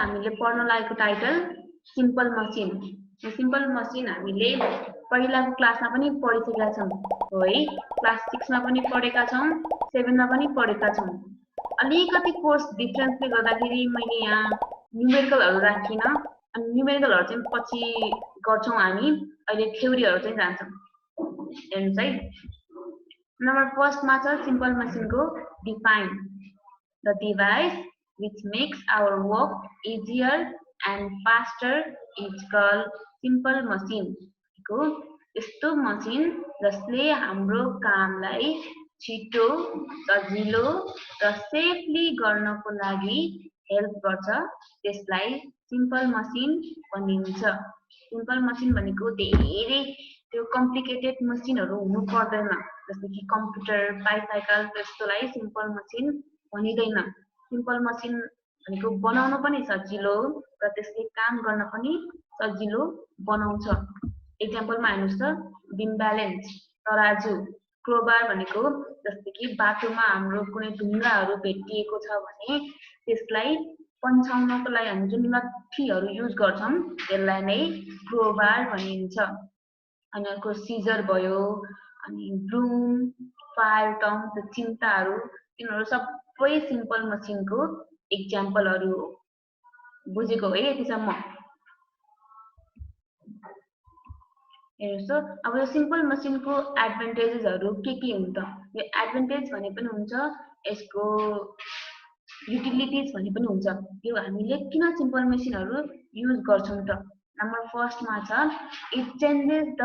हामीले पढ्न लागेको टाइटल सिम्पल मसिन। यो सिम्पल मसिन हामीले पहिलाको क्लासमा पनि पढिसकेका छौं हो है। क्लास 6 मा पनि पढेका छौं, 7 मा पनि पढेका छौं। अलिकति कोर्स डिफरेन्सले गर्दाखेरि मैले यहाँ न्युमेरिकलहरु राखिन, अनि न्युमेरिकलहरु चाहिँ पछि गर्छौं हामी। अहिले थ्योरीहरु चाहिँ जान्छौं। हेर्नुस् है, नम्बर फर्स्ट मा छ सिम्पल मसिनको define the device which makes our work easier and faster is called simple machine। को यस्तो मसिन जसले हाम्रो कामलाई छिटो, सजिलो र सेफली गर्नको लागि हेल्प गर्छ त्यसलाई सिम्पल मसिन भनिन्छ। सिम्पल मसिन भनेको धेरै त्यो कम्प्लिकेटेड मसिनहरु हुनु पर्दैन, जस्तै कि कम्प्युटर, बाइसाइकल त्यस्तोलाई सिम्पल मसिन भनिदैन। सिम्पल मसिन भनेको बनाउन पनि सजिलो र त्यसले काम गर्न पनि सजिलो बनाउँछ। एक्जाम्पलमा हेर्नुस् त, बिम ब्यालेन्स, तराजु, क्रोबार भनेको जस्तै कि बाटोमा हाम्रो कुनै ढुङ्गाहरु भेटिएको छ भने त्यसलाई पन्छाउनको लागि हामी जुन नट्ठीहरु युज गर्छौं त्यसलाई नै क्रोबार भनिन्छ। अनि अर्को सिजर भयो, अनि ब्रुम, फायर टङ, त्यो चिम्टाहरु, तिनीहरु सबै सिम्पल मसिनको एक्जाम्पलहरु हो। बुझेको है यतिसम्म? हेर्नुस् त, अब यो सिम्पल मसिनको एडभान्टेजेसहरु के हुन् त? यो एडभान्टेज भने पनि हुन्छ, यसको युटिलिटिज भने पनि हुन्छ। यो हामीले किन सिम्पल मसिनहरु युज गर्छौं त? नम्बर फर्स्ट मा छ it changes the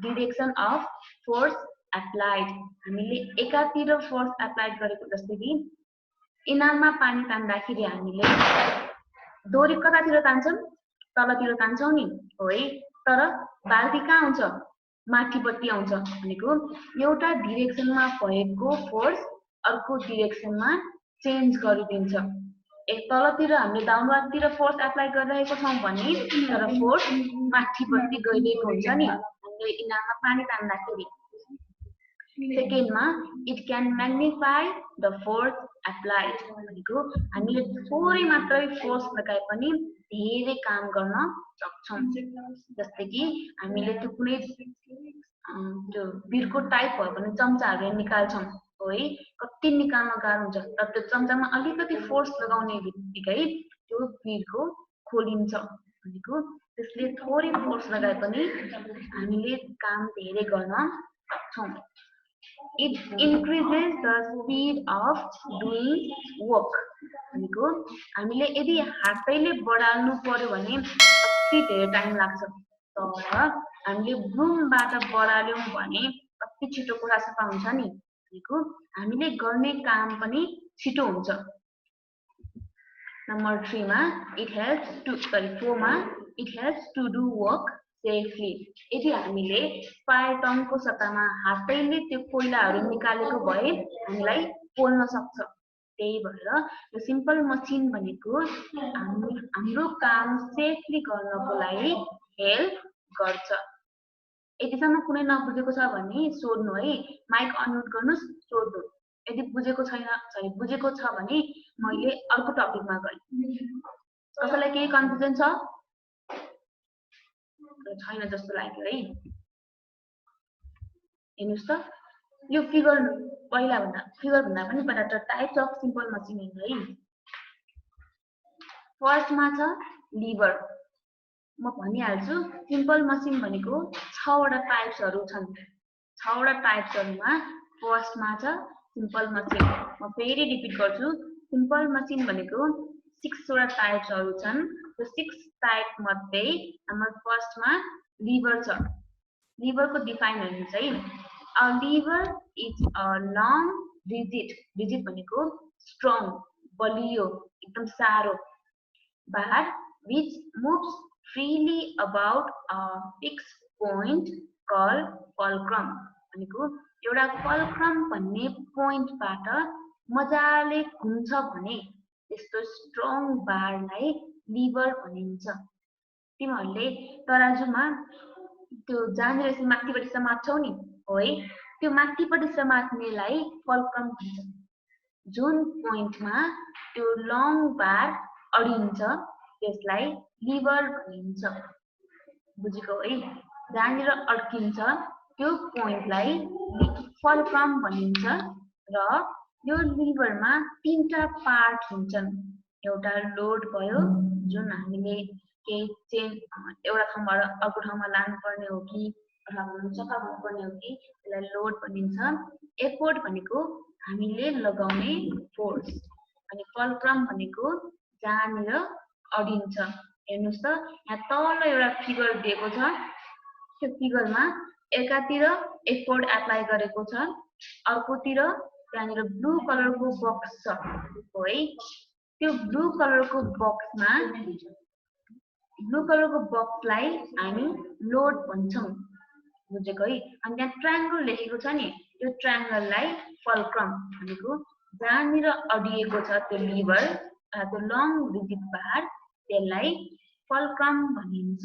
direction of force applied. हामीले एकातिर फोर्स एप्लाइड गरेको, जस्तै कि इनाममा पानी तान्दाखेरि हामीले डोरी कतातिर तान्छौं? तलतिर तान्छौं नि हो है। तर बाल्टी कहाँ आउँछ? माथिपट्टि आउँछ। भनेको एउटा डिरेक्सनमा भएको फोर्स अर्को डिरेक्सनमा चेन्ज गरिदिन्छ। एक तलतिर हामीले डाउनवार्डतिर फोर्स एप्लाई गरिरहेको छौं भने तर फोर्स माथिपट्टि गइरहेको हुन्छ नि हामीले इनाममा पानी तान्दाखेरि। सेकेन्डमा it can magnify the force applied. भनेको हामीले थोरै मात्रै फोर्स लगाए पनि धेरै काम गर्न सक्छौं। जस्तै कि हामीले त्यो कुनै त्यो बिर्को टाइप भयो भने चम्चाहरु निकाल्छौं हो है, कति निकाल्न गाह्रो हुन्छ। तर त्यो चम्चामा अलिकति फोर्स लगाउने बित्तिकै त्यो बिर्को खोलिन्छ। भनेको त्यसले थोरै फोर्स लगाए पनि हामीले काम धेरै गर्न सक्छौं। It increases the speed of doing work। भनेको हामीले यदि हातैले बढाल्नु पर्यो भने कति धेरै टाइम लाग्छ, तर हामीले ब्रुमबाट बढाल्यौं भने कति छिटो कुरा सफा हुन्छ नि। भनेको हामीले गर्ने काम पनि छिटो हुन्छ। नम्बर 3 मा फोर मा it helps to do work safely. यदि हामीले फायर टङको सट्टामा हातैले त्यो कोइलाहरु निकालेको भए हामीलाई पोल्न सक्छ। त्यही भएर यो सिम्पल मसिन भनेको हाम्रो काम सेफली गर्नको लागि हेल्प गर्छ। यतिसम्म कुनै नबुझेको छ भने सोध्नु है, माइक अनम्युट गर्नुस्, सोध्नु। यदि बुझेको छ भने मैले अर्को टपिकमा गएँ। कसैलाई केही कन्फ्युजन छ? छैन जस्तो लाग्यो है। हेर्नुस् त, यो फिगर भन्दा पनि पहिला टाइप्स अफ सिम्पल मसिन हेर्नु है। फर्स्ट मा छ लिभर। म भनिहाल्छु, सिम्पल मसिन भनेको 6 वटा टाइप्सहरु छन्। 6 वटा टाइप्सहरुमा फर्स्ट मा छ सिम्पल मसिन। म फेरि रिपिट गर्छु, सिम्पल मसिन भनेको 6 वटा टाइप्सहरु छन्। त्यो 6 टाइप मध्ये नम्बर फर्स्ट मा लिभर छ। लिभरको डिफाइन हेर्नुस् है। A lever is a long rigid भनेको स्ट्रङ, बलियो, एकदम सारो, बार which moves freely about a fixed point called fulcrum। भनेको एउटा फल्क्रम भन्ने पोइन्टबाट मजाले घुम्छ भने त्यस्तो स्ट्रङ बारलाई लिभर भनिन्छ। तिमीहरूले तराजुमा त्यो जहाँनिर चाहिँ माथिपट्टि समात्छौ नि हो है, त्यो माथिपट्टि समात्नेलाई फल्क्रम भन्छ। जुन पोइन्टमा त्यो लङ बार अडिन्छ त्यसलाई लिभर भनिन्छ। बुझेको है? जहाँनिर अड्किन्छ त्यो पोइन्टलाई फल्क्रम भनिन्छ र यो लिभरमा तीनटा पार्ट हुन्छन्। एउटा लोड भयो जुन हामीले केही चेन्ज एउटा ठाउँबाट अर्को ठाउँमा लानुपर्ने हो कि अथवा सफा गर्नुपर्ने हो कि त्यसलाई लोड भनिन्छ। एफोर्ट भनेको हामीले लगाउने फोर्स अनि फल्क्रम भनेको जहाँनिर अडिन्छ। हेर्नुस् त यहाँ तल एउटा फिगर दिएको छ। त्यो फिगरमा एकातिर एफोर्ट एप्लाई गरेको छ, अर्कोतिर त्यहाँनिर ब्लू कलरको बक्स छ है। त्यो ब्लू कलरको बक्सलाई हामी लोड भन्छौँ। बुझेको है? अनि त्यहाँ ट्रायंगल लेखेको छ नि, त्यो ट्रायंगललाई फल्क्रम भनेको जहाँनिर अडिएको छ त्यो लिभर त्यो लङ रिजिड बार त्यसलाई फल्क्रम भनिन्छ।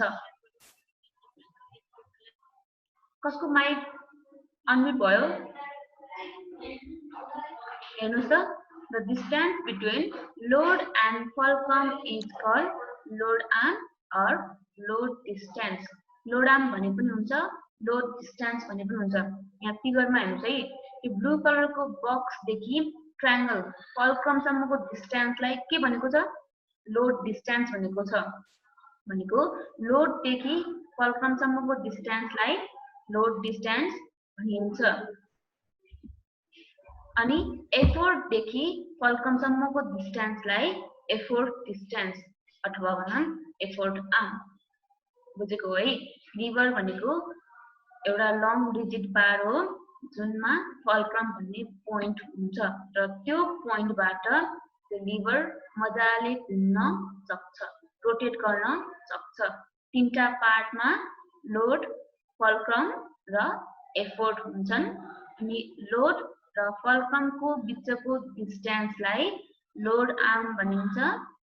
कसको माइक अनम्युट भयो? हेर्नुस् त, the distance between load and fulcrum is called load arm or load distance. Load arm भने पनि हुन्छ, लोड डिस्टेन्स भने पनि हुन्छ। यहाँ फिगरमा हेर्नुस् है, यो ब्लू कलरको बक्सदेखि ट्रायंगल फल्क्रमसम्मको डिस्टेन्सलाई के भनेको छ? लोड डिस्टेन्स भनेको छ। भनेको लोडदेखि फल्क्रमसम्मको डिस्टेन्सलाई लोड डिस्टेन्स भनिन्छ। अनि एफोर्टदेखि फल्क्रमसम्मको डिस्टेन्सलाई एफोर्ट डिस्टेन्स अथवा भनौँ एफोर्ट आर्म। बुझेको है? लिभर भनेको एउटा लङ रिजिड बार हो जुनमा फल्क्रम भन्ने पोइन्ट हुन्छ र त्यो पोइन्टबाट त्यो लिभर मजाले घुम्न सक्छ, रोटेट गर्न सक्छ। तीनटा पार्टमा लोड, फल्क्रम र एफोर्ट हुन्छन्। अनि लोड र फल्क्रमको बिचको डिस्टेन्सलाई लोड आर्म भनिन्छ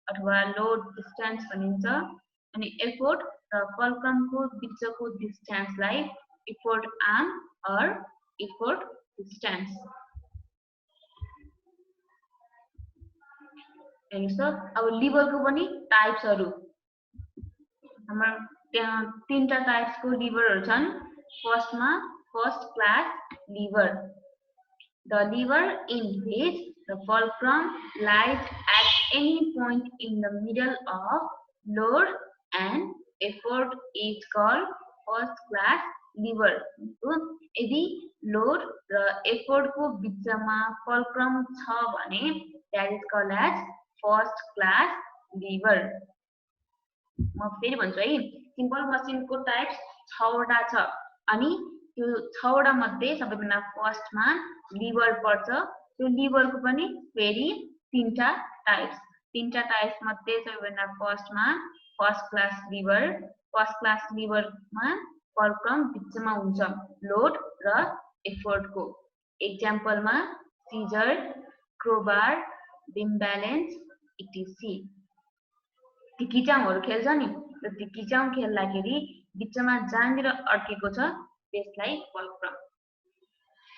अथवा लोड डिस्टेन्स भनिन्छ। अनि एफोर्ट र फल्क्रमको बिचको डिस्टेन्सलाई effort arm or effort distance. हेर्नुस् त, अब लिभरको पनि टाइप्सहरू हाम्रो त्यहाँ तीनटा टाइप्सको लिभरहरू छन्। फर्स्टमा first class lever, the lever in which the fulcrum lies at any point in the middle of load and effort is called first class lever. यदि लोड र एफोर्ट को बीचमा फल्क्रम छ भने that is called as first class lever. म फेरि भन्छु है, सिम्पल मसिनको टाइप्स 6 वटा छ अनि त्यो 6 वटा मध्ये सबैभन्दा फर्स्टमा लिभर पर्छ। त्यो लिभरको पनि फेरि तीनटा टाइप्स मध्ये सबैभन्दा फर्स्टमा first class lever. First class लिभरमा फल्क्रम बिचमा हुन्छ लोड र एफोर्टको। एक्जाम्पलमा scissor, crowbar, beam balance etc. ढिकीचाउहरू खेल्छ नि, र ढिकीचाउ खेल्दाखेरि बिचमा जहाँनिर अड्केको छ त्यसलाई fulcrum.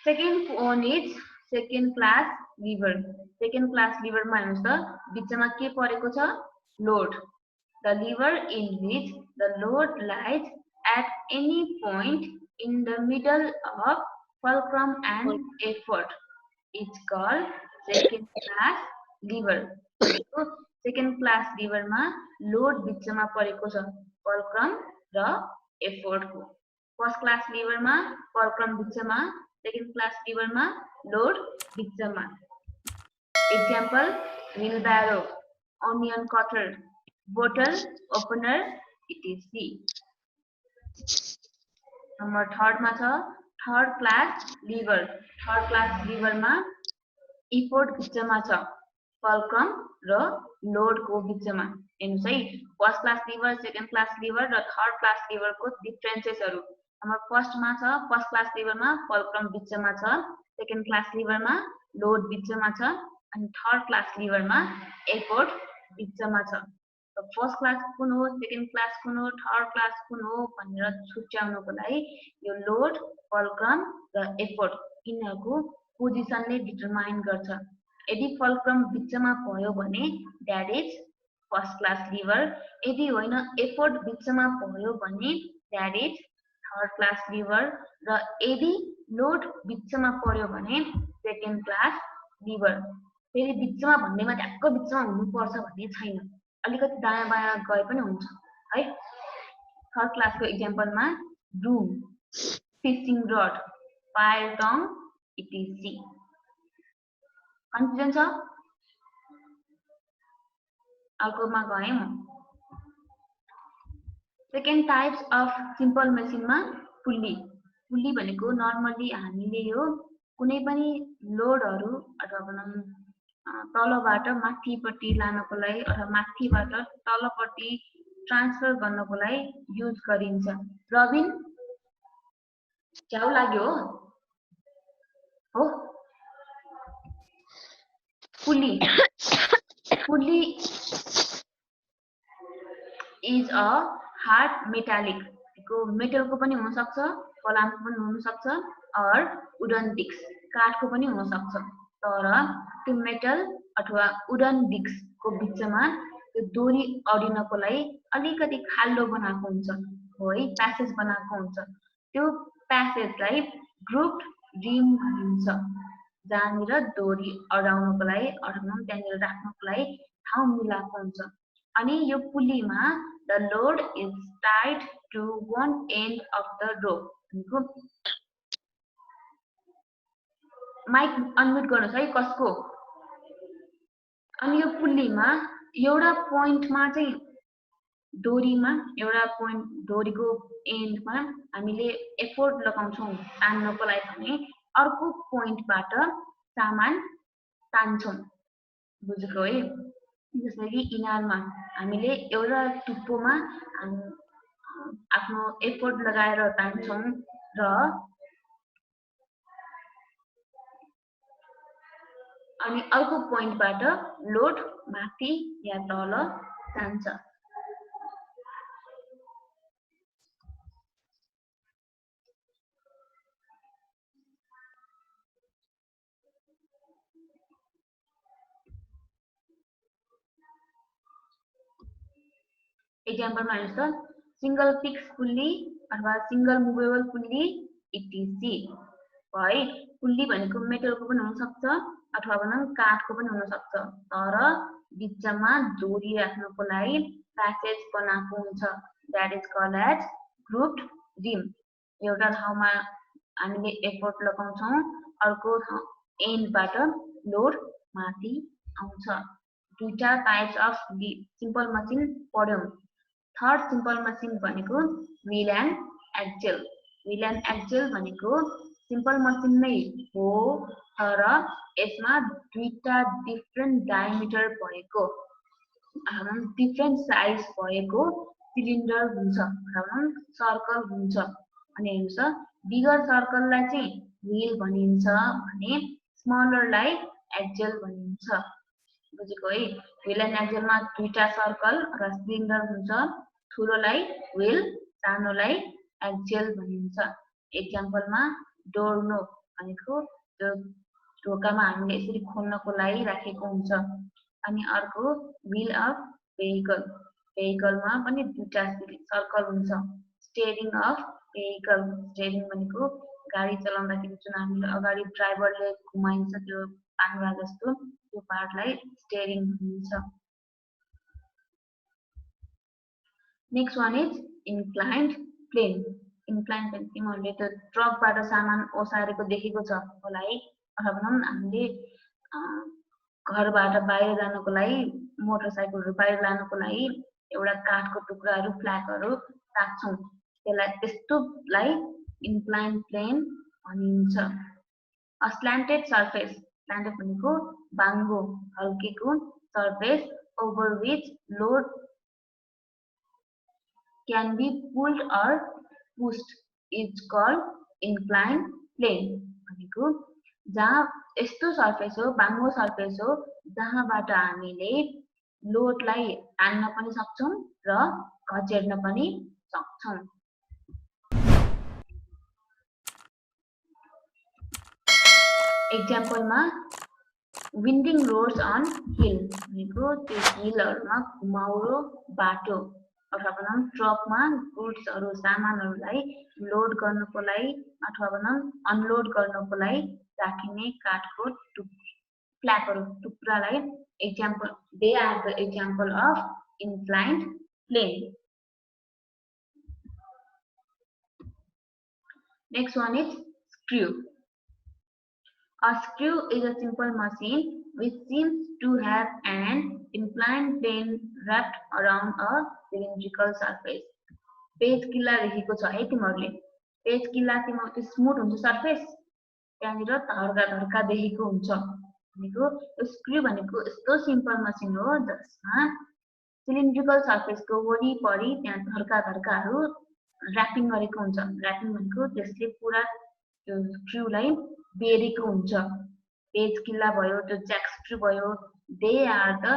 Second one is second class lever. Second class लिभरमा हेर्नुस् त, बिचमा के परेको छ? Load. The lever in which the load lies at any point in the middle of fulcrum and effort is called second class lever. Second class लिभरमा load बिचमा परेको छ फल्क्रम र एफोर्टको। फर्स्ट क्लास लिभरमा फल्क्रम बिचमा, सेकेन्ड क्लास लिभरमा load बिचमा। एक्जाम्पल व्हीलब्यारो, अनियन कटर, बोतल ओपनर इटिसी। नम्बर 3 मा छ third class lever. Third class लिभरमा एफोर्ट बिचमा छ फल्क्रम र लोडको बिचमा। हेर्नुस् है, first class lever, second class lever र थर्ड क्लास लिभरको डिफरेन्सेसहरू। नम्बर फर्स्टमा छ फर्स्ट क्लास लिभरमा फल्क्रम बिचमा छ, सेकेन्ड क्लास लिभरमा लोड बिचमा छ अनि थर्ड क्लास लिभरमा एफोर्ट बिचमा छ। फर्स्ट क्लास कुन हो, सेकेन्ड क्लास कुन हो, थर्ड क्लास कुन हो भनेर छुट्याउनको लागि यो लोड, फल्क्रम र एफोर्ट यिनीहरूको पोजिसनले डिटरमाइन गर्छ। यदि फल्क्रम बिचमा भयो भने that is first class lever, यदि होइन एफोर्ट बिचमा पर्यो भने that is third class lever, र यदि लोड बिचमा पर्यो भने सेकेन्ड क्लास लिभर। फेरि बिचमा भन्नेमा ठ्याक्क बिचमा हुनुपर्छ भन्ने छैन, अलिकति दायाँ बायाँ गए पनि हुन्छ है। थर्ड क्लासको इक्जाम्पलमा broom, fishing rod, fire tong etc. Confusion छ? अर्कोमा गएँ म। सेकेन्ड टाइप्स अफ सिम्पल मेसिनमा पुल्ली। पुल्ली भनेको नर्मली हामीले यो कुनै पनि लोडहरू अथवा भनौँ तलबाट माथिपट्टि लानको लागि अथवा माथिबाट तलपट्टि ट्रान्सफर गर्नको लागि युज गरिन्छ। रबिन च्याउ लाग्यो हो? Pulley pulley is a hard metallic, मेटलको पनि हुन सक्छ, फलामको पनि हुन सक्छ, और वुडन डिस्क काठको पनि हुन सक्छ। तर त्यो मेटल अथवा वुडन डिस्कको बिचमा त्यो डोरी अडिनको लागि अलिकति खाल्डो बनाएको हुन्छ हो है, प्यासेज बनाएको हुन्छ। त्यो प्यासेजलाई ग्रुप्ड रिम भनिन्छ, जहाँनिर डोरी अडाउनको लागि अथवा त्यहाँनिर राख्नको लागि ठाउँ मिलाएको हुन्छ। अनि यो पुल्लीमा the load is tied to one end of the rope भनेको, माइक अनम्युट गर्नुहोस् है कसको। अनि यो पुल्लीमा एउटा पोइन्टमा चाहिँ डोरीमा एउटा पोइन्ट डोरीको एन्डमा हामीले एफोर्ट लगाउँछौँ तान्नको लागि भने अर्को पोइन्टबाट सामान तान्छौँ, बुझेको है? जस्तै कि इनारमा हामीले एउटा टुप्पोमा आफ्नो एफोर्ट लगाएर तान्छौँ र अनि अर्को पोइन्टबाट लोड माथि या तल जान्छ। एक्जाम्पलमा हेर्नुहोस् त, सिंगल फिक्स पुल्ली अथवा सिंगल मुभेबल पुल्ली इटिसी है। पुल्ली भनेको मेटलको पनि हुन सक्छ अथवा भनौँ काठको पनि हुन सक्छ, तर बिचमा डोरी राख्नको लागि प्यासेज बनाएको हुन्छ, that is called as grooved rim. एउटा ठाउँमा हामीले एफोर्ट लगाउँछौँ, अर्को एन्डबाट लोड माथि आउँछ। दुईटा टाइप्स अफ सिम्पल मसिन पढ्यौँ। थर्ड सिम्पल मसिन भनेको wheel and axle. Wheel and axle भनेको सिम्पल मसिन नै हो, तर यसमा दुईटा डिफ्रेन्ट डायमिटर भएको डिफ्रेन्ट साइज भएको सिलिन्डर हुन्छ, सर्कल हुन्छ। अनि हेर्नुहोस्, बिगर सर्कललाई चाहिँ व्हील भनिन्छ भने स्मलरलाई एक्जेल भनिन्छ, बुझेको है? व्हील एन्ड एक्जेलमा दुईटा सर्कल र सिलिन्डर हुन्छ, ठुलोलाई व्हील, सानोलाई एक्जेल भनिन्छ। एक्जाम्पलमा डोर नोब भनेको त्यो ढोकामा हामीले यसरी खोल्नको लागि राखेको हुन्छ। अनि अर्को व्हील अफ भेहिकल, भेहिकलमा पनि दुईटा सर्कल हुन्छ। स्टेयरिङ अफ भेहिकल, स्टेयरिङ भनेको गाडी चलाउँदाखेरि जुन हामीले अगाडि ड्राइभरले घुमाइन्छ त्यो पाङ्ग्रा जस्तो, त्यो पार्टलाई स्टेयरिङ भनिन्छ। Next one is inclined plane. Inclined plane तिमीहरूले त्यो ट्रकबाट सामान ओसारेको देखेको छ होला है, अथवा भनौँ हामीले घरबाट बाहिर जानको लागि मोटरसाइकलहरू बाहिर लानको लागि एउटा काठको टुक्राहरू फ्ल्यागहरू राख्छौँ, त्यसलाई त्यस्तोलाई इन्क्लाइन्ड प्लेन भनिन्छ। स्ल्यान्टेड सर्फेस, स्ल्यान्टेड भनेको बाङ्गो हल्केको surface over which load can be pulled or pushed is called inclined plane। भनेको जहाँ यस्तो सर्फेस हो, बाङ्गो सर्फेस हो, जहाँबाट हामीले लोडलाई तान्न पनि सक्छौँ र घचेर्न पनि सक्छौँ। एक्जाम्पलमा विन्डिङ रोड्स अन हिल भनेको त्यो हिलहरुमा घुमाउरो बाटो अथवा भनौँ ट्रकमा गुड्सहरु सामानहरुलाई लोड गर्नको लागि अथवा भनौँ अनलोड गर्नको लागि राखिने काठको फ्ल्यापहरु टुक्रालाई example they are the example of inclined plane. Next one is screw. A screw is a simple machine which seems to have an inclined plane wrapped around a cylindrical surface. Page किल्ला लेखेको छ है तिमीहरुले page किल्ला तिम्रो smooth हुन्छ surface त्यहाँनिर धर्का धर्का देखेको हुन्छ भनेको स्क्रू भनेको यस्तो सिम्पल मसिन हो जसमा सिलिन्ड्रिकल सर्फेसको वरिपरि त्यहाँ धर्का धर्काहरु र्यापिङ गरेको हुन्छ र्यापिङ भनेको त्यसले पुरा त्यो स्क्रूलाई बेरेको हुन्छ पेज किल्ला भयो त्यो ज्याक स्क्रू भयो they are the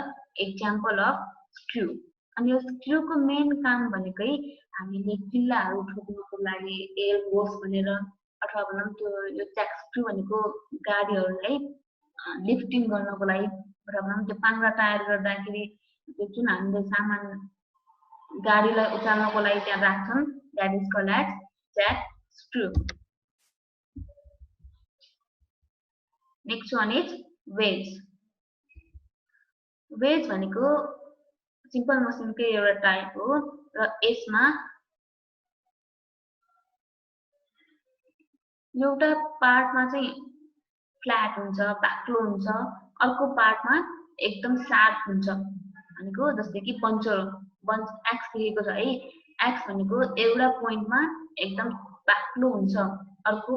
example of screw अनि यो स्क्रूको मेन काम भनेकै हामीले किल्लाहरु ठोक्नको लागि एयर होस भनेर अथवा भनौं त्यो यो ज्याक स्क्रू भनेको गाडीहरुलाई लिफ्टिङ गर्नको लागि अथवा भनौं त्यो पाङ्ग्रा टायर गर्दाखेरि त्यो जुन हामीले सामान गाडीलाई उचाल्नको लागि त्यहाँ राख्छौं that is called as jack screw. Next one is wedge. Wedge भनेको सिम्पल मसिनकै एउटा टाइप हो र यसमा एउटा पार्टमा चाहिँ फ्ल्याट हुन्छ बाक्लो हुन्छ अर्को पार्टमा एकदम शार्प हुन्छ भनेको जस्तै कि पञ्चर बन्च एक्स लेखेको छ है एक्स भनेको एउटा पोइन्टमा एकदम बाक्लो हुन्छ अर्को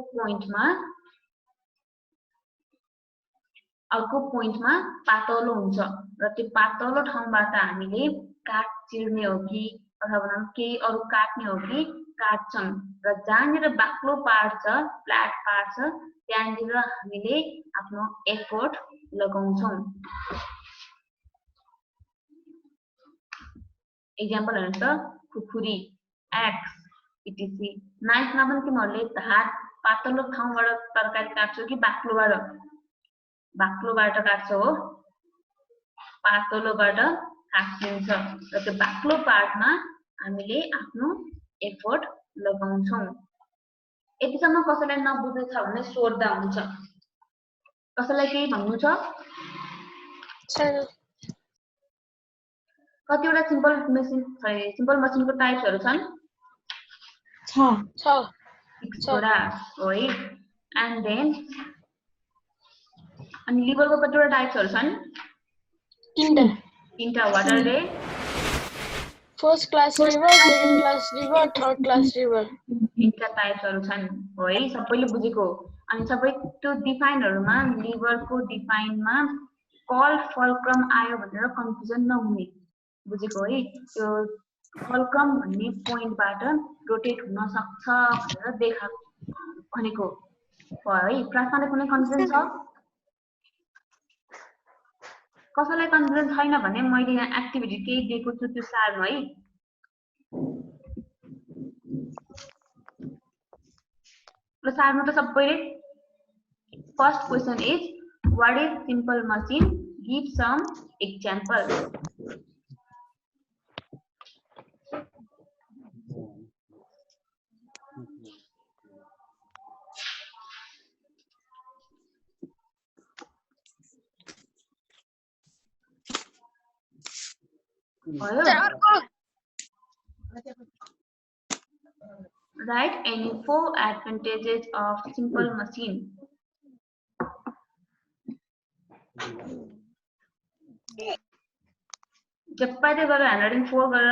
पोइन्टमा पातलो हुन्छ र त्यो पातलो ठाउँबाट हामीले काट चिर्ने हो कि अथवा भनौं केही अरु काट्ने हो कि काट्छौं र जहाँनिर बाक्लो पार्ट छ फ्ल्याट पार्ट छ त्यहाँनिर हामीले आफ्नो एफोर्ट लगाउँछौं एक्जाम्पल हेर्नुस् त खुकुरी एक्स इटीसी नाइफमा पनि तिमीहरुले धार पातलो ठाउँबाट तरकारी काट्छौ कि बाक्लोबाट काट्छौ हो पातलोबाट काटिन्छ र त्यो बाक्लो पार्टमा हामीले आफ्नो एफोर्ट लगाउँछौं यतिसम्म कसैलाई नबुझेको छ भने सोध्दा हुन्छ कसैलाई केही भन्नु छ कतिवटा सिम्पल मसिनको टाइप्सहरु छन् छ वटा हो है एन्ड देन अनि लिभरको कतिवटा टाइप्सहरु छन् तीनटा what are they first class lever second class lever third class lever तीनटा टाइप्सहरु छन् हो है सबैले बुझेको अनि सबै त्यो डिफाइनहरुमा लिभरको डिफाइनमा कल फल्क्रम आयो भनेर कन्फ्युजन नहुने बुझेको है त्यो फल्क्रम भन्ने पोइन्टबाट रोटेट हुन सक्छ भनेर देखा भनेको हो है प्रार्थनाले कुनै कन्फ्युजन छ कसैलाई कन्फ्युजन छैन भने मैले यहाँ एक्टिभिटी केही दिएको छु त्यो सार्नु है ल सार्नु त सबैले first question is what is simple machine give some example Write any 4 advantages of simple machine. जब पाइदै गरेर ह्यान्डराइटिङ 4 गरेर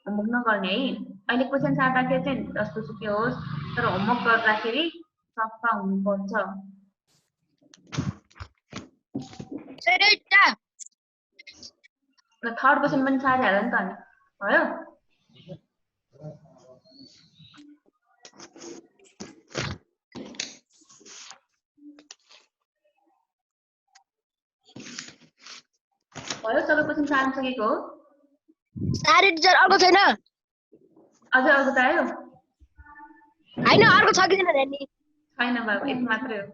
होमवर्क नगर्ने है अहिले क्वेशन सार्दाखेरि चाहिँ जस्तो सुकै होस् तर होमवर्क गर्दाखेरि सफा हुनुपर्छ र थर्ड क्वेशन पनि सार्दै हाल नि त अनि भयो सबै क्वेशन सार्न सकेको हो सारे टिचर अर्को छैन अझै अर्को त आयो हैन अर्को छ कि छैन छैन बाबु एक मात्रै हो